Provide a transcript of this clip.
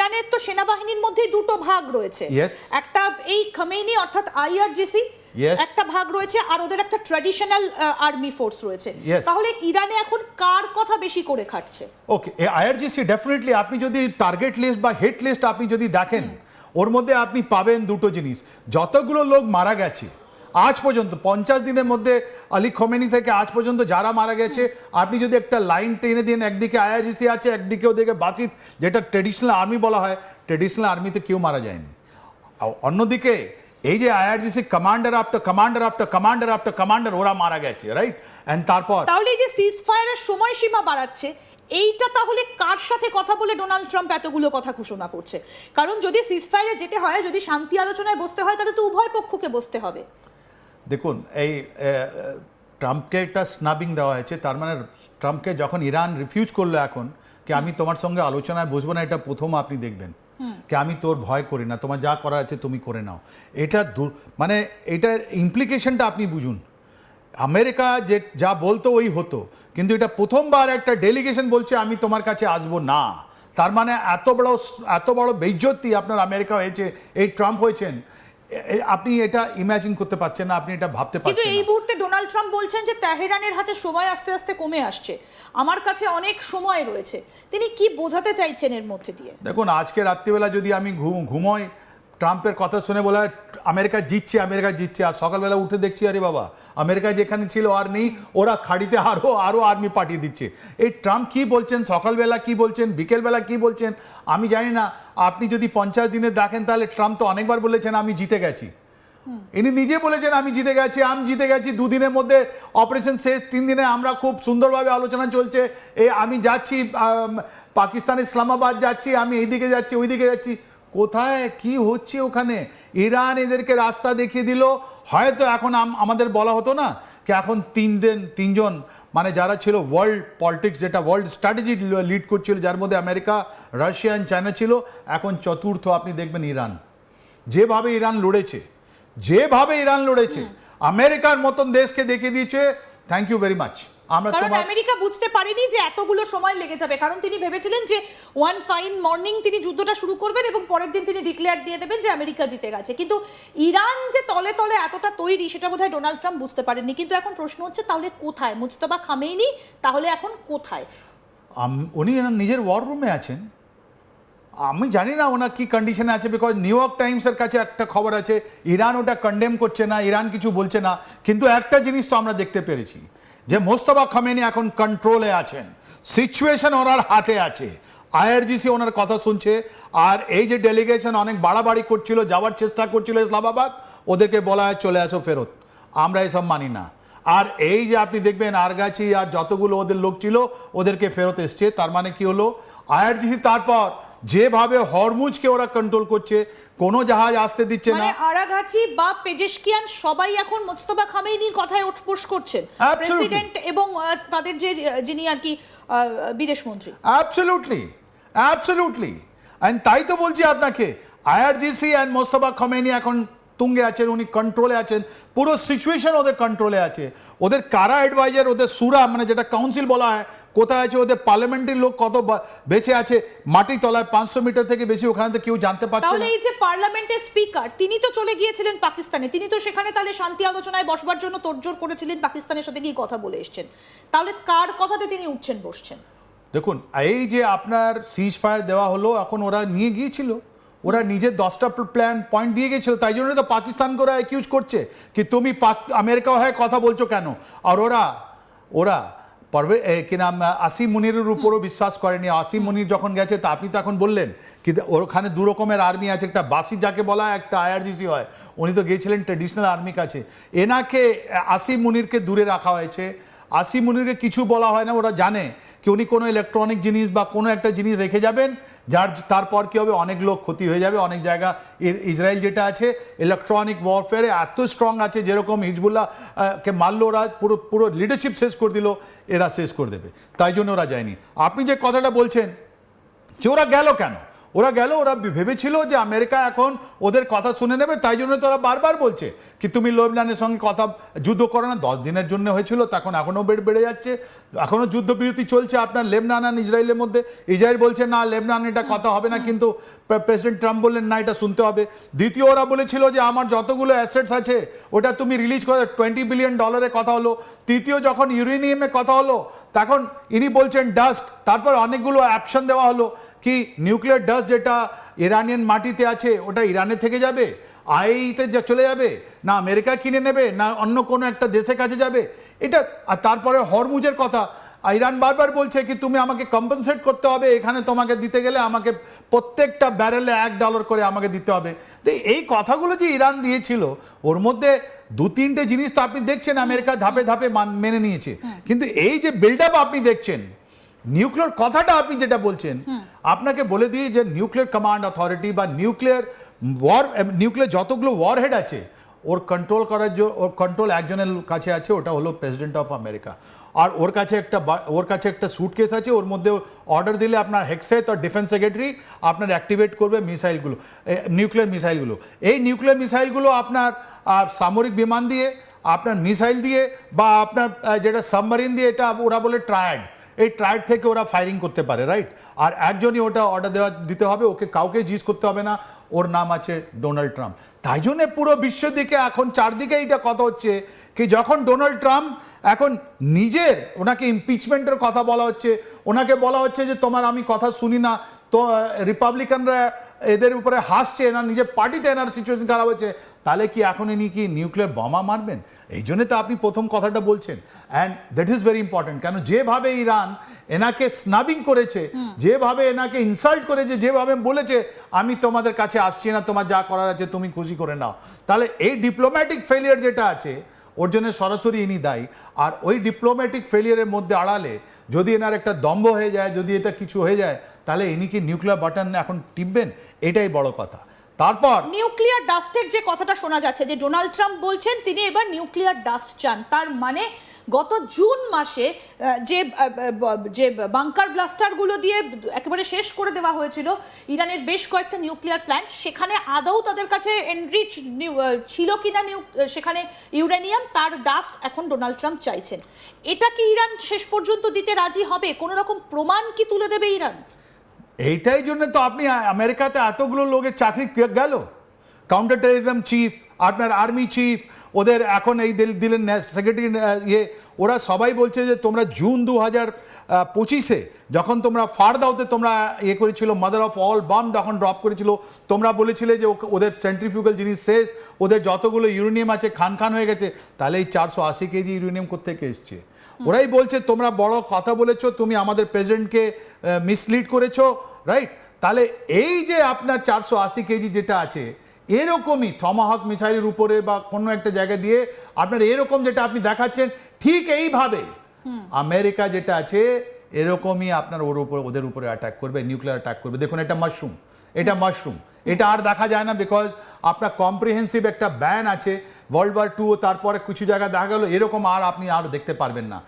ইরানের তো সেনাবাহিনীর মধ্যেই দুটো ভাগ রয়েছে, একটা এই খামেনি অর্থাৎ আইআরজিসি, একটা ভাগ রয়েছে আর ওদের একটা ট্র্যাডিশনাল আর্মি ফোর্স রয়েছে। তাহলে ইরানে এখন কার কথা বেশি করে খাটছে? ওকে, আইআরজিসি ডেফিনেটলি আপনি যদি টার্গেট লিস্ট বা হিট লিস্ট আপনি যদি দেখেন, ওর মধ্যে আপনি পাবেন দুটো জিনিস। যতগুলো লোক মারা গেছে আজ পর্যন্ত 50 দিনের মধ্যে আলী খোমেনি থেকে আজ পর্যন্ত যারা মারা গেছে, আপনি যদি একটা লাইন টেনে দিন, একদিকে আইআরজিসি আছে, একদিকে ওদিকে বাসিত, যেটা ট্রেডিশনাল আর্মি বলা হয়, ট্রেডিশনাল আর্মিতে কেউ মারা যায়নি। অন্যদিকে এই যে IRGC commander after commander after commander after commander ওরা মারা গেছে, রাইট? এন্ড তারপর তাহলে এই যে সিজফায়ারের সময়সীমা বাড়াচ্ছে, এইটা তাহলে কার সাথে কথা বলে ডোনাল্ড ট্রাম্প এতগুলো কথা ঘোষণা করছে? কারণ যদি সিজফায়ারে যেতে হয়, যদি শান্তি আলোচনায় বসতে হয়, তাহলে তো উভয় পক্ষকে বসতে হবে। দেখুন, এই ট্রাম্পকে একটা স্নাবিং দেওয়া হয়েছে, তার মানে ট্রাম্পকে যখন ইরান রিফিউজ করলো এখন কি আমি তোমার সঙ্গে আলোচনায় বসবো না, এটা প্রথম আপনি দেখবেন কি আমি তোর ভয় করি না, তোমার যা করার আছে তুমি করে নাও। এটা মানে এটার ইমপ্লিকেশনটা আপনি বুঝুন। আমেরিকা যে যা বলতো ওই হতো, কিন্তু এটা প্রথমবার একটা ডেলিগেশন বলছে আমি তোমার কাছে আসবো না। তার মানে এত বড় বেইজ্জতি আপনার আমেরিকা হয়েছে, এই ট্রাম্প হয়েছেন, আপনি এটা ইমাজিন করতে পারছেন না, আপনি এটা ভাবতে পারছেন না। কিন্তু এই মুহূর্তে ডোনাল্ড ট্রাম্প বলছেন যে তেহরানের হাতে সময় আস্তে আস্তে কমে আসছে, আমার কাছে অনেক সময় রয়েছে। তিনি কি বোঝাতে চাইছেন এর মধ্যে দিয়ে? দেখুন, আজকে রাত্রিবেলা যদি আমি ঘুমোই, ট্রাম্পের কথা শুনে বলা হয় আমেরিকা জিতছে, আর সকালবেলা উঠে দেখছি আরে বাবা আমেরিকা যেখানে ছিল আর নেই, ওরা খাড়িতে আরও আর্মি পাঠিয়ে দিচ্ছে। এই ট্রাম্প কি বলছেন, সকালবেলা কি বলছেন, বিকেলবেলা কি বলছেন আমি জানি না। আপনি যদি 50 দিনে দেখেন তাহলে ট্রাম্প তো অনেকবার বলেছেন আমি জিতে গেছি। ইনি নিজে বলেছেন আমি জিতে গেছি 2 দিনের মধ্যে অপারেশন শেষ, 3 দিনে আমরা খুব সুন্দরভাবে আলোচনা চলছে, আমি যাচ্ছি পাকিস্তান ইসলামাবাদ যাচ্ছি, আমি এইদিকে যাচ্ছি ওইদিকে যাচ্ছি। কোথায় কি হচ্ছে ওখানে? ইরান এদেরকে রাস্তা দেখিয়ে দিল। হয়তো এখন আমাদের বলা হতো না কি এখন তিনজন মানে যারা ছিল ওয়ার্ল্ড পলিটিক্স, যেটা ওয়ার্ল্ড স্ট্র্যাটেজি লিড করছিল, যার মধ্যে আমেরিকা, রাশিয়া এন্ড চায়না ছিল, এখন চতুর্থ আপনি দেখবেন ইরান। যেভাবে ইরান লড়েছে আমেরিকার মতন দেশকে দেখিয়ে দিয়েছে থ্যাংক ইউ ভেরি মাচ। কারণ আমেরিকা বুঝতে পারেনি যে এতগুলো সময় লেগে যাবে, কারণ তিনি ভেবেছিলেন যে ওয়ান ফাইন মর্নিং তিনি যুদ্ধটা শুরু করবেন এবং পরের দিন তিনি ডিক্লেয়ার দিয়ে দেবেন যে আমেরিকা জিতে গেছে। কিন্তু ইরান যে তলে তলে এতটা তৈরি সেটা বোধহয় ডোনাল্ড ট্রাম্প বুঝতে পারেননি। কিন্তু এখন প্রশ্ন হচ্ছে তাহলে কোথায় মুজতবা খামেনি? তাহলে এখন কোথায়? উনি নিজের ওয়ার রুমে আছেন। আমি জানি না ওনার কি কন্ডিশনে আছে, বিকজ নিউ ইয়র্ক টাইমসের কাছে একটা খবর আছে ইরান ওটা কন্ডেম করছে না, ইরান কিছু বলছে না। কিন্তু একটা জিনিস তো আমরা দেখতে পেরেছি যে মোস্তফা খামেনি এখন কন্ট্রোলে আছেন, সিচুয়েশন ওনার হাতে আছে। আইআরজিসি ওনার কথা শুনছে, আর এই যে ডেলিগেশন অনেক বাড়াবাড়ি করছিল, যাওয়ার চেষ্টা করছিল ইসলামাবাদ, ওদেরকে বলা হয় চলে আসো ফেরত, আমরা এসব মানি না। আর এই যে আপনি দেখবেন আরগাছি আর যতগুলো ওদের লোক ছিল ওদেরকে ফেরত এসছে। তার মানে কি হলো, আইআরজিসি তারপর যেভাবে হরমুজকে ওরা কন্ট্রোল করছে, কোনো জাহাজ আসতে দিচ্ছে না। আরাগাচি বা পেজেশকিয়ান সবাই এখন মুজতবা খামেনির কথায় ওঠবোস করছেন, প্রেসিডেন্ট এবং তাদের যে যিনি আর কি বিদেশ মন্ত্রী। অ্যাবসলিউটলি এন্ড তাই তো বলছি আপনাকে, আইআরজিসি এন্ড মোস্তফা খামেনি এখন তুঙ্গে আছেন, উনি কন্ট্রোলে আছেন, পুরো সিচুয়েশন ওদের কন্ট্রোলে আছে। ওদের কারা অ্যাডভাইজার, ওদের সুরা মানে যেটা কাউন্সিল বলা হয় কোথায় আছে, ওদের পার্লামেন্টের লোক কত বেঁচে আছে মাটি তলায় 500 মিটার থেকে বেশি, ওখানে তো কেউ জানতে পারছে না। তাহলে এই যে পার্লামেন্টের স্পিকার তিনি তো চলে গিয়েছিলেন পাকিস্তানে, তিনি তো সেখানে তাহলে শান্তি আলোচনায় বসবার জন্য তোড়জোড় করেছিলেন, পাকিস্তানের সাথে গিয়ে কথা বলে এসেছেন, তাহলে কার কথাতে তিনি উঠছেন বসছেন? দেখুন, এই যে আপনার সিজ ফায়ার দেওয়া হলো, এখন ওরা নিয়ে গিয়েছিল, ওরা নিজের 10টা পয়েন্ট দিয়ে গেছিল, তাই জন্য তো পাকিস্তানকে ওরা অ্যাকিউজ করছে কি তুমি আমেরিকা হয়ে কথা বলছো কেন। আর ওরা কি নাম আসিম মুনিরের উপরও বিশ্বাস করেনি। আসিম মুনির যখন গেছে তা আপনি তো এখন বললেন কি ওখানে 2 রকমের আর্মি আছে, একটা বাসি যাকে বলা হয়, একটা আইআরজিসি হয়। উনি তো গিয়েছিলেন ট্রেডিশনাল আর্মির কাছে। এনাকে আসিম মুনিরকে দূরে রাখা হয়েছে, আসিম মুনিরকে কিছু বলা হয় না। ওরা জানে কি উনি কোনো ইলেকট্রনিক জিনিস বা কোনো একটা জিনিস রেখে যাবেন, তারপর কি হবে, অনেক লোক ক্ষতি হয়ে যাবে। অনেক জায়গা ইসরায়েল যেটা আছে ইলেকট্রনিক ওয়ারফেয়ারে এত স্ট্রং আছে, যেরকম হিজবুল্লাহকে মারলো ওরা, পুরো লিডারশিপ শেষ করে দিল, এরা শেষ করে দেবে, তাই জন্য ওরা যায়নি। আপনি যে কথাটা বলছেন যে ওরা গেল কেন, ওরা গেল, ওরা ভেবেছিল যে আমেরিকা এখন ওদের কথা শুনে নেবে, তাই জন্য তো ওরা বারবার বলছে কি তুমি লেবাননের সঙ্গে কথা যুদ্ধ করো না। 10 দিনের জন্য হয়েছিল, তখন এখনও বেড়ে যাচ্ছে, এখনও যুদ্ধবিরতি চলছে আপনার লেবানন আর ইসরায়েলের মধ্যে। ইসরায়েল বলছে না লেবানন এটা কথা হবে না, কিন্তু প্রেসিডেন্ট ট্রাম্প বললেন না এটা শুনতে হবে। দ্বিতীয় ওরা বলেছিল যে আমার যতগুলো অ্যাসেটস আছে ওটা তুমি রিলিজ করে, $20 বিলিয়ন কথা হলো। তৃতীয় যখন ইউরেনিয়ামে কথা হলো তখন ইনি বলছেন ডাস্ট, তারপর অনেকগুলো অপশন দেওয়া হলো কি নিউক্লিয়ার ডাস্ট যেটা ইরানিয়ান মাটিতে আছে ওটা ইরানে থেকে যাবে, আইতে চলে যাবে, না আমেরিকা কিনে নেবে, না অন্য কোনো একটা দেশের কাছে যাবে এটা। আর তারপরে হরমুজের কথা, ইরান বারবার বলছে কি তুমি আমাকে কম্পেনসেট করতে হবে, এখানে তোমাকে দিতে গেলে আমাকে প্রত্যেকটা ব্যারেলে $1 করে আমাকে দিতে হবে। তো এই কথাগুলো যে ইরান দিয়েছিল ওর মধ্যে 2-3টে জিনিস তো আপনি দেখছেন আমেরিকা ধাপে ধাপে মেনে নিয়েছে, কিন্তু এই যে বিল্ড আপ আপনি দেখছেন নিউক্লিয়ার কথাটা আপনি যেটা বলছেন, আপনাকে বলে দিই যে নিউক্লিয়ার কমান্ড অথরিটি বা নিউক্লিয়ার যতগুলো ওয়ারহেড আছে ওর কন্ট্রোল করার জন্য ওর কন্ট্রোল একজনের কাছে আছে, ওটা হলো প্রেসিডেন্ট অফ আমেরিকা। আর ওর কাছে একটা সুটকেস আছে, ওর মধ্যে অর্ডার দিলে আপনার হেক্সেথ আর ডিফেন্স সেক্রেটারি আপনার অ্যাক্টিভেট করবে মিসাইলগুলো, নিউক্লিয়ার মিসাইলগুলো। এই নিউক্লিয়ার মিসাইলগুলো আপনার সামরিক বিমান দিয়ে, আপনার মিসাইল দিয়ে বা আপনার যেটা সাবমারিন দিয়ে, এটা ওরা বলে ট্রায়াড, এই ট্রায়াড থেকে ওরা ফায়ারিং করতে পারে, রাইট? আর একজনই ওটা অর্ডার দিতে হবে, ওকে কাউকে জিজ্ঞেস করতে হবে না, ওর নাম আছে ডোনাল্ড ট্রাম্প। তাই জন্যে পুরো বিশ্ব দিকে এখন চারদিকে এইটা কথা হচ্ছে কি যখন ডোনাল্ড ট্রাম্প এখন নিজের ওনাকে ইমপিচমেন্টের কথা বলা হচ্ছে, ওনাকে বলা হচ্ছে যে তোমার আমি কথা শুনি না, তো রিপাবলিকানরা এদের উপরে হাসছে, না নিজের পার্টিতে এনার সিচুয়েশন খারাপ হচ্ছে, তাহলে কি এখন ইনি কি নিউক্লিয়ার বোমা মারবেন? এই জন্যে তো আপনি প্রথম কথাটা বলছেন, and that is very important. কেন যেভাবে ইরান এনাকে স্নাবিং করেছে, যেভাবে এনাকে ইনসাল্ট করেছে, যেভাবে বলেছে আমি তোমাদের কাছে আসছি না, তোমার যা করার আছে তুমি খুশি করে নাও, তাহলে এই ডিপ্লোম্যাটিক ফেলিয়ার যেটা আছে ওর জন্য সরাসরি ইনি দায়ী। আর ওই ডিপ্লোম্যাটিক ফেলিয়ারের মধ্যে আড়ালে যদি এনার একটা দম্ভ হয়ে যায়, যদি এটা কিছু হয়ে যায়, তাহলে ইনি কি নিউক্লিয়ার বাটন এখন টিপবেন? এটাই বড় কথা। তারপর নিউক্লিয়ার ডাস্টের যে কথাটা শোনা যাচ্ছে যে ডোনাল্ড ট্রাম্প বলছেন তিনি এবার নিউক্লিয়ার ডাস্ট চান, তার মানে গত জুন মাসে যে বাংকার ব্লাস্টারগুলো দিয়ে একেবারে শেষ করে দেওয়া হয়েছিল ইরানের বেশ কয়েকটা নিউক্লিয়ার প্ল্যান্ট, সেখানে আদৌ তাদের কাছে এনরিচ ছিল কিনা সেখানে ইউরেনিয়াম, তার ডাস্ট এখন ডোনাল্ড ট্রাম্প চাইছেন। এটা কি ইরান শেষ পর্যন্ত দিতে রাজি হবে? কোনো রকম প্রমাণ কি তুলে দেবে ইরান? এইটাই জন্য তো আপনি আমেরিকাতে এতগুলো লোকের চাকরি গেল, কাউন্টার টেররিজম চিফ, আপনার আর্মি চিফ, ওদের এখন এই দিলেন সেক্রেটারি ওরা সবাই বলছে যে তোমরা জুন 2025-এ যখন তোমরা ফারদাওতে তোমরা করেছিল, মাদার অফ অল বাম যখন ড্রপ করেছিল, তোমরা বলেছিলে যে ওদের সেন্ট্রিফিউগাল জিনিস শেষ, ওদের যতগুলো ইউরেনিয়াম আছে খান হয়ে গেছে, তাহলে এই 480 কেজি ইউরেনিয়াম কোত্থেকে এসছে? ওরাই বলছে তোমরা বড় কথা বলেছো, তুমি আমাদের প্রেসিডেন্টকে মিসলিড করেছো, রাইট? তাহলে এই যে আপনার 480 কেজি যেটা আছে, এরকমই থমাহক মিসাইলের উপরে বা কোনো একটা জায়গা দিয়ে আপনার এরকম যেটা আপনি দেখাচ্ছেন, ঠিক এইভাবে আমেরিকা যেটা আছে এরকমই আপনার ওদের উপরে অ্যাটাক করবে, নিউক্লিয়ার অ্যাটাক করবে। দেখুন এটা মাশরুম, এটা আর দেখা যায় না, বিকজ আপনার কম্প্রিহেন্সিভ একটা ব্যান আছে, World War II, তারপরে কিছু জায়গায় দেখা গেল এরকম আর আপনি আর দেখতে পারবেন না।